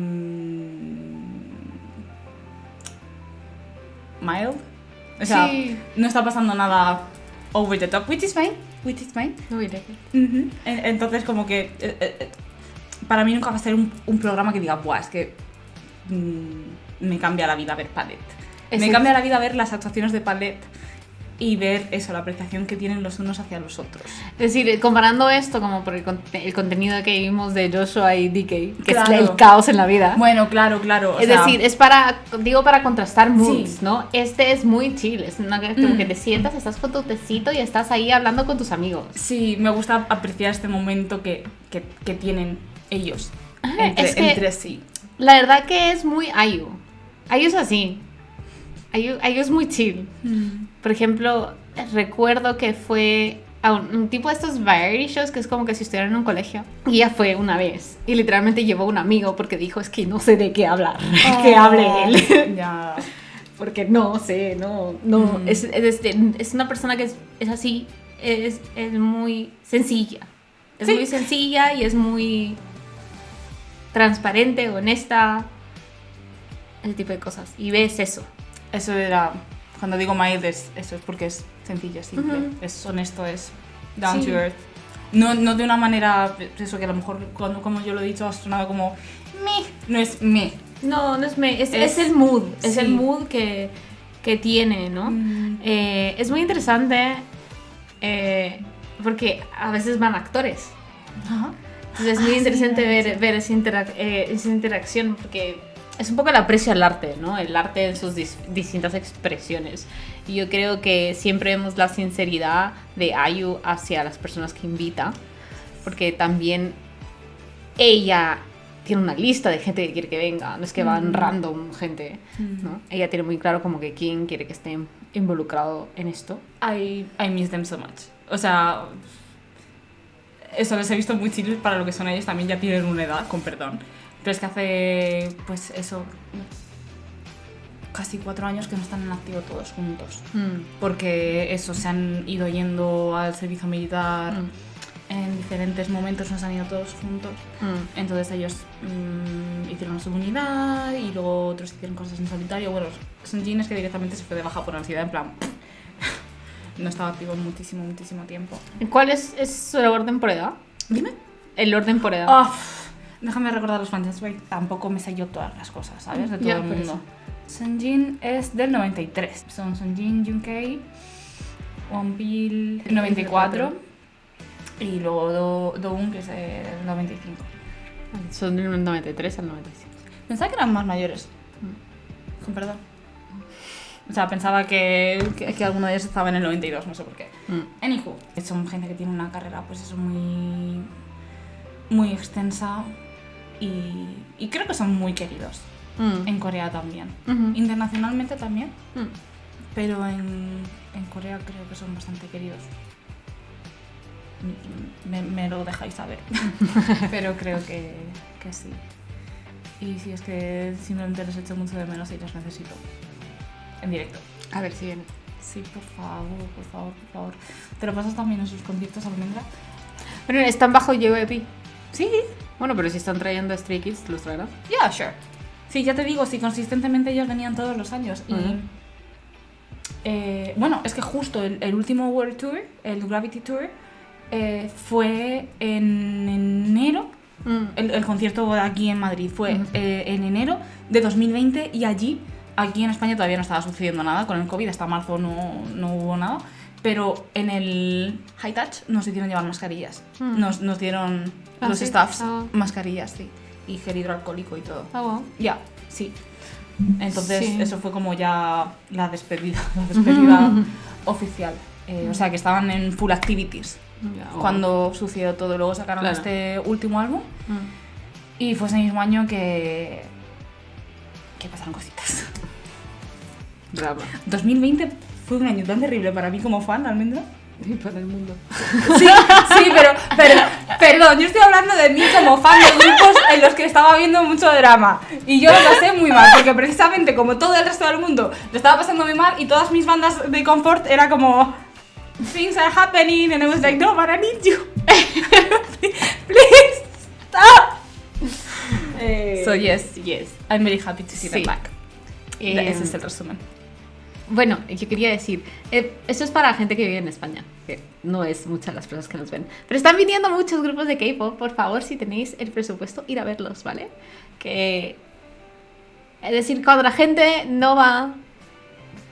mild. O sea, Sí. no está pasando nada over the top, which is fine. Muy bien. Entonces como que para mí nunca va a ser un programa que diga, buah, es que me cambia la vida ver Palette. Me cambia la vida ver las actuaciones de Palette y ver eso, la apreciación que tienen los unos hacia los otros. Es decir, comparando esto como por el contenido que vimos de Joshua y DK, que Claro. es el caos en la vida. Bueno, claro. o Es sea, decir, es para contrastar moods, Sí. ¿no? Este es muy chill, es como que te sientas, estás con tu tecito y estás ahí hablando con tus amigos. sí, me gusta apreciar este momento que tienen ellos es que- entre sí. La verdad que es muy Ayu. Ayu es así. Ayu es muy chill. Por ejemplo, recuerdo que fue a un tipo de estos variety shows que es como que si estuvieran en un colegio. Y ella fue una vez y literalmente llevó a un amigo porque dijo, es que no sé de qué hablar, que hable él. Ya. Porque no sé, no. Es una persona que es así, es muy sencilla. Es muy sencilla y es muy transparente, honesta, ese tipo de cosas. Y ves eso. Eso era, cuando digo mild, eso es porque es sencillo, simple, Ujú. es honesto, es down Sí. to earth. No de una manera, eso que a lo mejor, como yo lo he dicho, ha sonado como me, no es me. No es Es- el mood, es sí. el mood que tiene, ¿no? Es muy interesante porque a veces van actores. Ajá. Entonces es muy Ah, interesante sí. ver esa interacción porque es un poco el aprecio al arte, ¿no? El arte en sus distintas expresiones. Y yo creo que siempre vemos la sinceridad de Ayu hacia las personas que invita, porque también ella tiene una lista de gente que quiere que venga, no es que van random gente, ¿no? Ella tiene muy claro como que quién quiere que esté involucrado en esto. I miss them so much. O sea, eso les he visto muy chiles para lo que son ellos, también ya tienen una edad, con perdón. Pero es que hace, pues eso, casi 4 años que no están en activo todos juntos. Porque eso, se han ido yendo al servicio militar en diferentes momentos, no se han ido todos juntos. Entonces ellos hicieron su unidad y luego otros hicieron cosas en solitario. Bueno, son jeans que directamente se fue de baja por ansiedad, en plan... no estaba activo muchísimo tiempo. ¿Cuál es el orden por edad? Dime. El orden por edad. Oh, déjame recordar los franchises, porque tampoco me sé yo todas las cosas, ¿sabes? De todo Ya, el por mundo. Sunjin es del 93. Son Sunjin, Junkei, Wonpil, 94. Y luego Dowoon, que es el 95. Son del 93 al 95. Pensaba que eran más mayores. Con perdón. O sea, pensaba que alguno de ellos estaba en el 92, no sé por qué. Anywho, son gente que tiene una carrera, pues eso, muy extensa y creo que son muy queridos. En Corea también. Internacionalmente también, pero en Corea creo que son bastante queridos. Me lo dejáis saber. Pero creo que sí. Y si es que simplemente les echo mucho de menos y los necesito. En directo. A ver si viene. Sí, por favor. ¿Te lo pasas también en sus conciertos, Almendra? Pero están bajo JYP. Sí. Bueno, pero si están trayendo a Stray Kids, ¿los traerán? Yeah, sure. Sí, ya te digo, sí, consistentemente ellos venían todos los años. Y bueno, es que justo el último World Tour, el Gravity Tour, fue en enero. El concierto aquí en Madrid fue en enero de 2020 y aquí en España todavía no estaba sucediendo nada con el COVID, hasta marzo no hubo nada, pero en el High Touch nos hicieron llevar mascarillas. Nos dieron los sí? staffs Ah. mascarillas, sí. Y gel hidroalcohólico y todo. Ah, wow. Ya, sí. Entonces Sí. eso fue como ya la despedida oficial. O sea que estaban en full activities Ya, wow. cuando sucedió todo. Luego sacaron Claro. este último álbum y fue ese mismo año que pasaron cositas. Drama. 2020 fue un año tan terrible para mí como fan, Almendra. Y para el mundo. Sí, pero, perdón, yo estoy hablando de mí como fan de grupos en los que estaba viendo mucho drama. Y yo lo pasé muy mal, porque precisamente como todo el resto del mundo lo estaba pasando muy mal y todas mis bandas de confort era como things are happening and I was like, no, but I need you. Please, stop. So yes, I'm very happy to see them Sí. back. Ese es el resumen. Bueno, yo quería decir, esto es para gente que vive en España, que no es muchas las personas que nos ven, pero están viniendo muchos grupos de K-pop. Por favor, si tenéis el presupuesto, ir a verlos, ¿vale? Es decir, cuando la gente no va,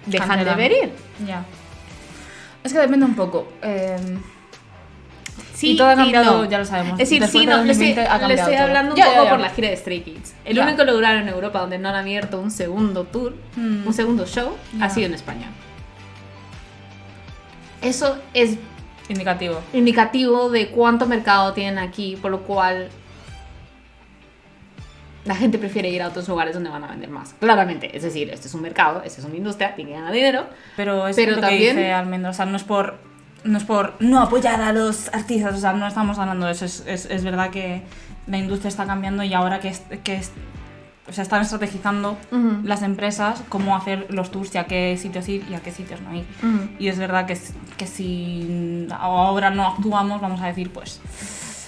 dejan de Cancelan. venir. Ya. Es que depende un poco. Sí, y todo ha y cambiado, no. ya lo sabemos. Es decir, Después sí, de no, le 2020 ha estoy cambiado todo. hablando un Ya, poco ya, ya. por la gira de Stray Kids. El Ya. único lugar en Europa donde no han abierto un segundo tour, un segundo show, Ya. ha sido en España. Eso es Indicativo. indicativo de cuánto mercado tienen aquí, por lo cual la gente prefiere ir a otros lugares donde van a vender más. Claramente, es decir, este es un mercado, esta es una industria, tiene que ganar dinero. Pero es Pero lo también- que dice Almendra, o sea, no es por no apoyar a los artistas, o sea, no estamos hablando de eso, es verdad que la industria está cambiando y ahora o sea, están estrategizando las empresas cómo hacer los tours y a qué sitios ir y a qué sitios no ir. Y es verdad que si ahora no actuamos, vamos a decir, pues,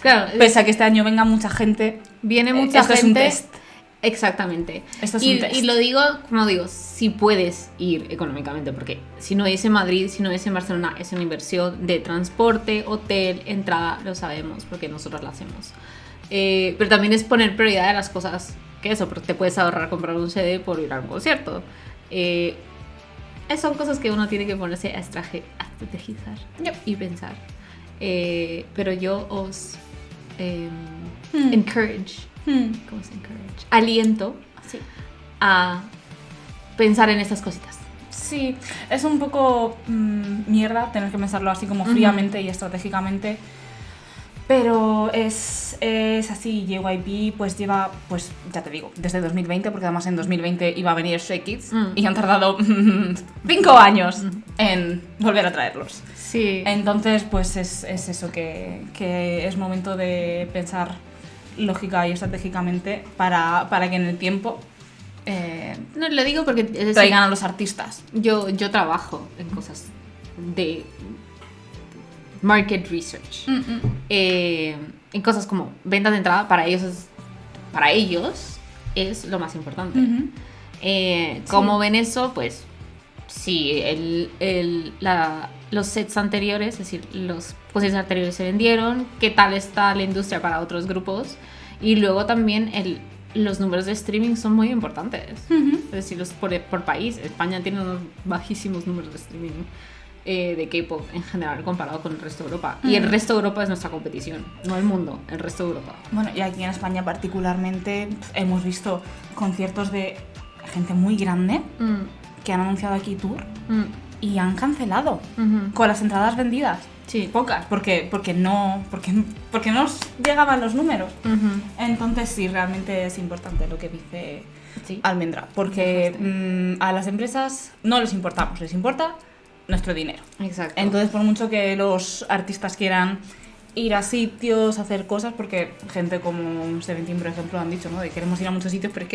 Claro, pese a que este año venga mucha gente, viene mucha esto gente. es un test. Exactamente. Esto es y, un test. y lo digo, como digo, si puedes ir económicamente, porque si no es en Madrid, si no es en Barcelona, es una inversión de transporte, hotel, entrada, lo sabemos, porque nosotros la hacemos. Pero también es poner prioridad a las cosas que eso, porque te puedes ahorrar comprar un CD por ir a un concierto. Son cosas que uno tiene que ponerse a estrategizar y pensar. Pero yo os encourage. ¿Cómo se encourage? Aliento Sí. a pensar en estas cositas. Sí, es un poco mierda tener que pensarlo así como fríamente y estratégicamente, pero es así. JYP pues lleva, pues ya te digo, desde 2020, porque además en 2020 iba a venir Stray Kids y han tardado 5 años en volver a traerlos. Sí. Entonces pues es eso, que es momento de pensar lógica y estratégicamente para que en el tiempo No lo digo porque es decir, traigan a los artistas. yo trabajo en cosas de market research. En cosas como ventas de entrada, para ellos es lo más importante. ¿Cómo ven eso? Pues sí, los sets anteriores, es decir, los conciertos anteriores se vendieron, qué tal está la industria para otros grupos, y luego también los números de streaming son muy importantes. Es decir, por país, España tiene unos bajísimos números de streaming de K-pop en general comparado con el resto de Europa. Y el resto de Europa es nuestra competición, no el mundo, el resto de Europa. Bueno, y aquí en España particularmente hemos visto conciertos de gente muy grande que han anunciado aquí tour y han cancelado con las entradas vendidas. Sí. Pocas, porque no llegaban los números. Entonces sí, realmente es importante lo que dice Sí. Almendra, porque a las empresas no les importamos, les importa nuestro dinero. Exacto. Entonces, por mucho que los artistas quieran ir a sitios, hacer cosas, porque gente como Seventeen, por ejemplo, han dicho, ¿no? De queremos ir a muchos sitios, pero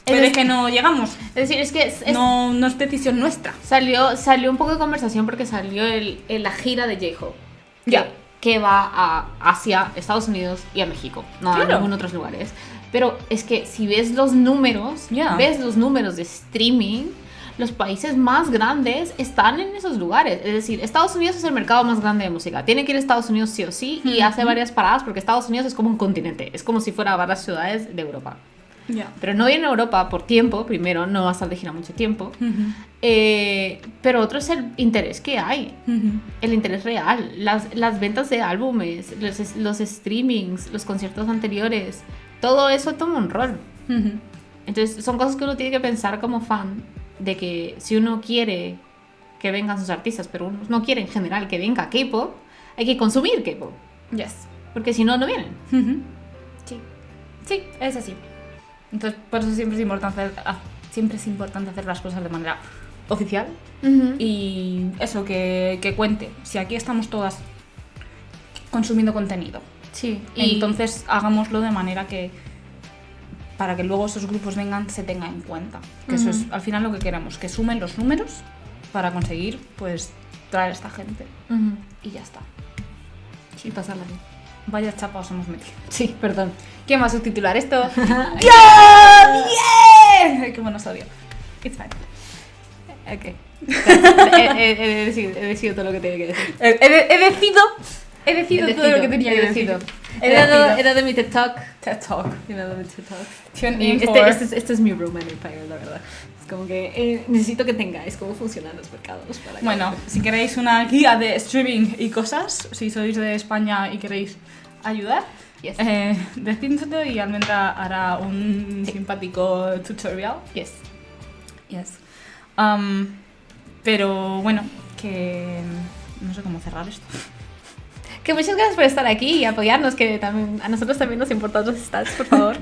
es que no llegamos. Es decir, es que No es decisión nuestra. salió un poco de conversación porque salió la gira de J-Hope. Ya. Que va a Asia, Estados Unidos y a México. No a Claro. ningún otros lugares. Pero es que si ves los números, ves los números de streaming, los países más grandes están en esos lugares. Es decir, Estados Unidos es el mercado más grande de música. Tiene que ir a Estados Unidos sí o sí y hace varias paradas porque Estados Unidos es como un continente. Es como si fuera varias ciudades de Europa. Ya. Pero no viene a Europa por tiempo, primero, no va a estar de gira mucho tiempo. Pero otro es el interés que hay, el interés real, las ventas de álbumes, los streamings, los conciertos anteriores, todo eso toma un rol. Entonces son cosas que uno tiene que pensar como fan, de que si uno quiere que vengan sus artistas, pero uno no quiere en general que venga K-pop, hay que consumir K-pop, Yes. porque si no, no vienen. Sí, es así. Entonces, por eso siempre es importante hacer las cosas de manera oficial. Y eso, que cuente. Si aquí estamos todas consumiendo contenido, Sí, entonces hagámoslo de manera que para que luego esos grupos vengan se tenga en cuenta. Que eso es al final lo que queremos, que sumen los números para conseguir pues traer a esta gente. Y ya está. sí, pasarla bien. Vaya chapa os hemos metido. Sí, perdón. ¿Quién va a subtitular esto? ¡Ya! ¡Bien! ¡Qué bueno odio! It's fine. Ok. He decidido todo lo que tenía que decir. He decidido todo lo que tenía que decir. He dado mi TED Talk. TED Talk. He dado mi TED Talk. Tune in Este es mi Roman Empire, la verdad. Es como que necesito que tengáis cómo funcionan los mercados. Para Bueno, si queréis una guía de streaming y cosas, si sois de España y queréis ayudar, Yes. decídselo y Almendra hará un simpático tutorial. Yes. Yes. Pero bueno, que no sé cómo cerrar esto. Que muchas gracias por estar aquí y apoyarnos, que también, a nosotros también nos importan los stats, por favor.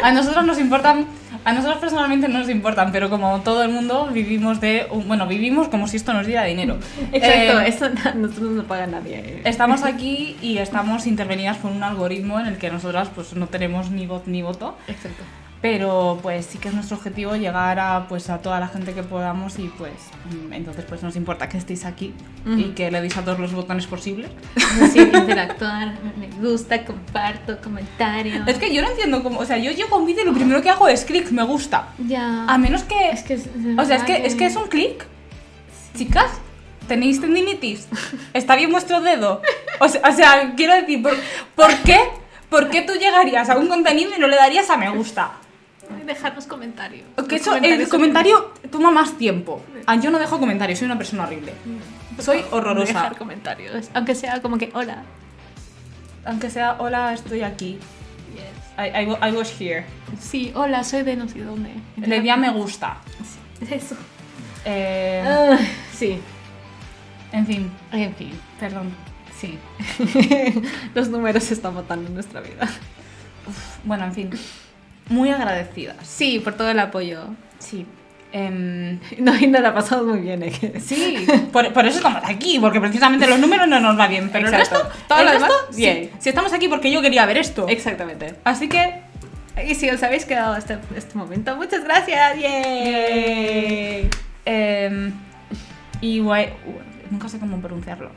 A nosotros nos importan, a nosotros personalmente no nos importan, pero como todo el mundo vivimos vivimos como si esto nos diera dinero. Exacto, eso nosotros no paga nadie. Estamos aquí y estamos intervenidas por un algoritmo en el que nosotras pues no tenemos ni voz ni voto. Exacto. Pero pues sí que es nuestro objetivo llegar a toda la gente que podamos y pues entonces pues nos importa que estéis aquí y que le deis a todos los botones posibles. Sí, interactuar, me gusta, comparto, comentario. Es que yo no entiendo cómo, o sea, yo llego a un vídeo y lo primero que hago es clic, me gusta. Ya. A menos que, Es que es que es un clic. Chicas, ¿tenéis tendinitis? ¿Está bien vuestro dedo? O sea, quiero decir, ¿por qué? ¿Por qué tú llegarías a un contenido y no le darías a me gusta? Dejarnos comentarios. Que eso, el comentario toma más tiempo. Yo no dejo comentarios, soy una persona horrible. Soy horrorosa. Dejar comentarios, aunque sea como que hola. Aunque sea, hola, estoy aquí. I was here. Sí, hola, soy de no sé dónde. Le di a me gusta. Eso. Sí. En fin, Perdón. Sí. Los números se están matando en nuestra vida. bueno, en fin. Muy agradecidas. Sí, por todo el apoyo. Sí. No, y nos la pasamos muy bien, Sí, por eso estamos aquí, porque precisamente los números no nos va bien, pero Exacto. el resto, Todo lo demás, sí. bien. Si estamos aquí porque yo quería ver esto. Exactamente. Así que, Y si os habéis quedado hasta este momento, muchas gracias. ¡Yay! y nunca sé cómo pronunciarlo.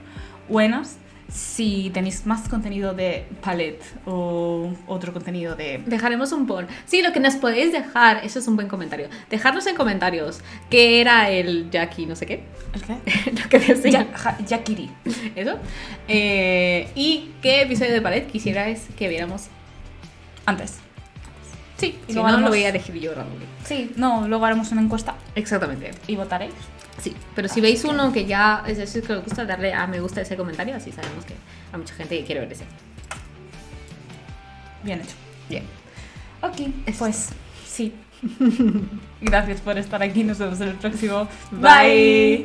Buenas, si tenéis más contenido de Palette o otro contenido de... Dejaremos un poll. Sí, lo que nos podéis dejar, eso es un buen comentario. Dejarnos en comentarios qué era el Jackie, no sé qué. ¿El qué? Lo que decía. Yakiri. Eso. Y qué episodio de Palette quisierais que viéramos Antes. Sí, Si no, lo voy a elegir yo randomly. Sí, no, luego haremos una encuesta Exactamente. y votaréis. Sí, pero si veis uno que ya es decir, que os gusta, darle a me gusta ese comentario, así sabemos que hay mucha gente que quiere ver ese. Bien hecho. Bien. Ok, pues sí. Gracias por estar aquí. Nos vemos en el próximo. Bye.